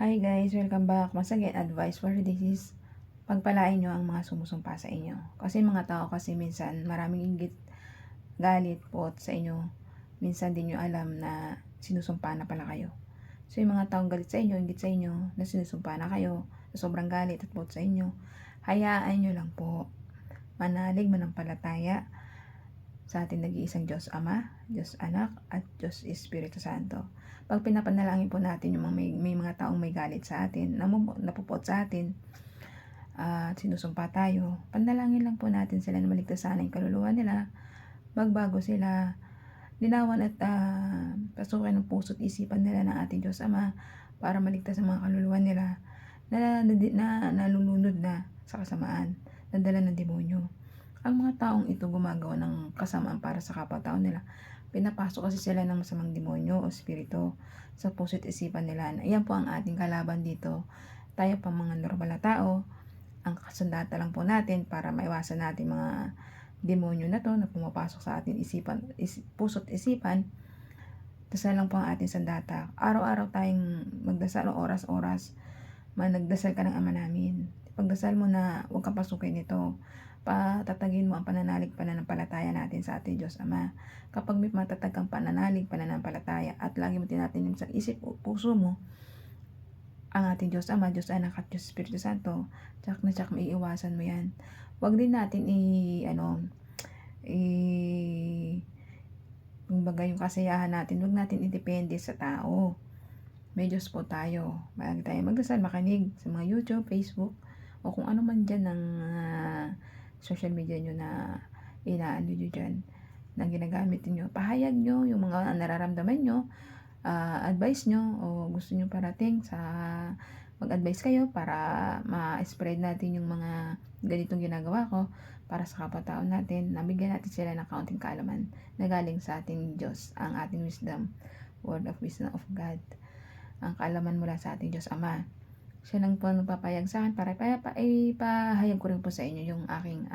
Hi guys, welcome back. Once again, advice for this is pagpalain nyo ang mga sumusumpa sa inyo. Kasi mga tao kasi minsan maraming inggit, galit, pot sa inyo. Minsan din nyo alam na sinusumpa na pala kayo. So yung mga taong galit sa inyo, inggit sa inyo, na sinusumpa na kayo, na sobrang galit at pot sa inyo, hayaan nyo lang po. Manalig manampalataya sa ating nag-iisang Diyos Ama, Diyos Anak, at Diyos Espiritu Santo. Pag pinapanalangin po natin yung mga may mga taong may galit sa atin, napupot sa atin, at sinusumpa tayo, panalangin lang po natin sila na maligtas sana yung kaluluwa nila, magbago sila, linawan at pasukin ng puso't isipan nila ng ating Diyos Ama para maligtas ang mga kaluluwa nila na nalulunod na sa kasamaan, nadala ng demonyo. Ang mga taong ito gumagawa ng kasamaan para sa kapwa-tao nila, pinapasok kasi sila ng masamang demonyo o espiritu sa puso't isipan nila. Iyan po ang ating kalaban dito. Tayo pa mga normal na tao, ang kasandata lang po natin para maiwasan natin mga demonyo na to na pumapasok sa ating puso't isipan. Dasal lang po ang ating sandata. Araw-araw tayong magdasal o oras-oras. Nagdasal ka ng Ama namin. Pagdasal mo na huwag kang pasukin ito. Patatagin mo ang pananampalataya natin sa ating Diyos Ama. Kapag may matatag kang pananampalataya at lagi mo tinatanim sa isip o puso mo ang ating Diyos Ama, Diyos Anak at Diyos Espiritu Santo, tsak na tsak maiiwasan mo yan. Huwag din natin kumbaga yung kasiyahan natin, huwag natin idepende sa tao. May Diyos po tayo. Bago tayo magdasal, makinig sa mga YouTube, Facebook, o kung ano man dyan ng social media nyo na inaano nyo dyan, na ginagamit nyo. Pahayag nyo yung mga nararamdaman nyo, advice nyo, o gusto nyo parating sa mag-advise kayo para ma-spread natin yung mga ganitong ginagawa ko para sa kapwa-tao natin, nabigyan natin sila ng kaunting kaalaman na galing sa ating Diyos, ang ating wisdom, word of wisdom of God, ang kaalaman mula sa ating Diyos Ama. Siya lang po nagpapahayag sa akin para ipahayag ko rin po sa inyo yung aking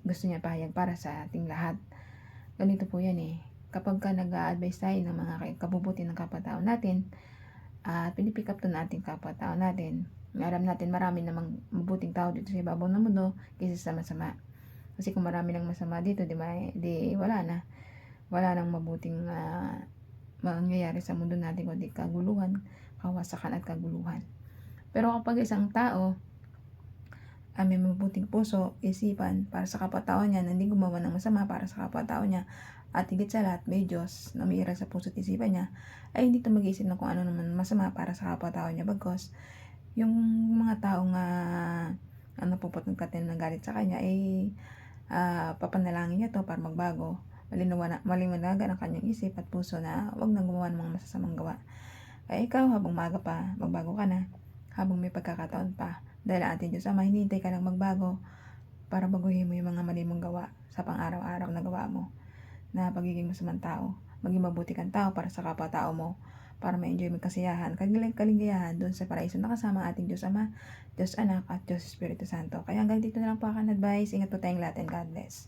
gusto niya pahayag para sa ating lahat. Ganito po yan eh. Kapag ka nag-a-advise tayo ng mga kabubuti ng kapwa-tao natin, at pinipick up to natin kapwa-tao natin, alam natin marami namang mabuting tao dito sa ibabaw ng mundo kaysa sa masama. Kasi kung marami ng masama dito, di wala na. Wala nang mabuting mangyayari sa mundo natin kundi kaguluhan, kawasakan at kaguluhan. Pero kapag isang tao may mabuting puso, isipan para sa kapwa-tao niya, hindi gumawa ng masama para sa kapwa-tao niya, at higit sa lahat may Diyos na umiiral sa puso't isipan niya, ay hindi ito mag-iisip ng kung ano naman masama para sa kapwa-tao niya, bagkos yung mga taong napupot ng katin ng galit sa kanya ay papanalangin niya to para magbago, maliwanagan ang kanyang isip at puso na wag nang gumawa ng mga masasamang gawa. Kaya ikaw, habang maga pa, magbago ka na, habang may pagkakataon pa, dahil ang ating Diyos Ama, hinihintay ka lang magbago para baguhin mo yung mga mali mong gawa sa pang-araw-araw na gawa mo, na pagiging masamang tao. Maging mabuti kang tao para sa kapwa-tao mo, para ma-enjoy mo kasiyahan, kaligayahan doon sa paraiso na kasama ating Diyos Ama, Diyos Anak at Diyos Espiritu Santo. Kaya hanggang dito na lang po aking advice. Ingat po tayong lahat and God bless.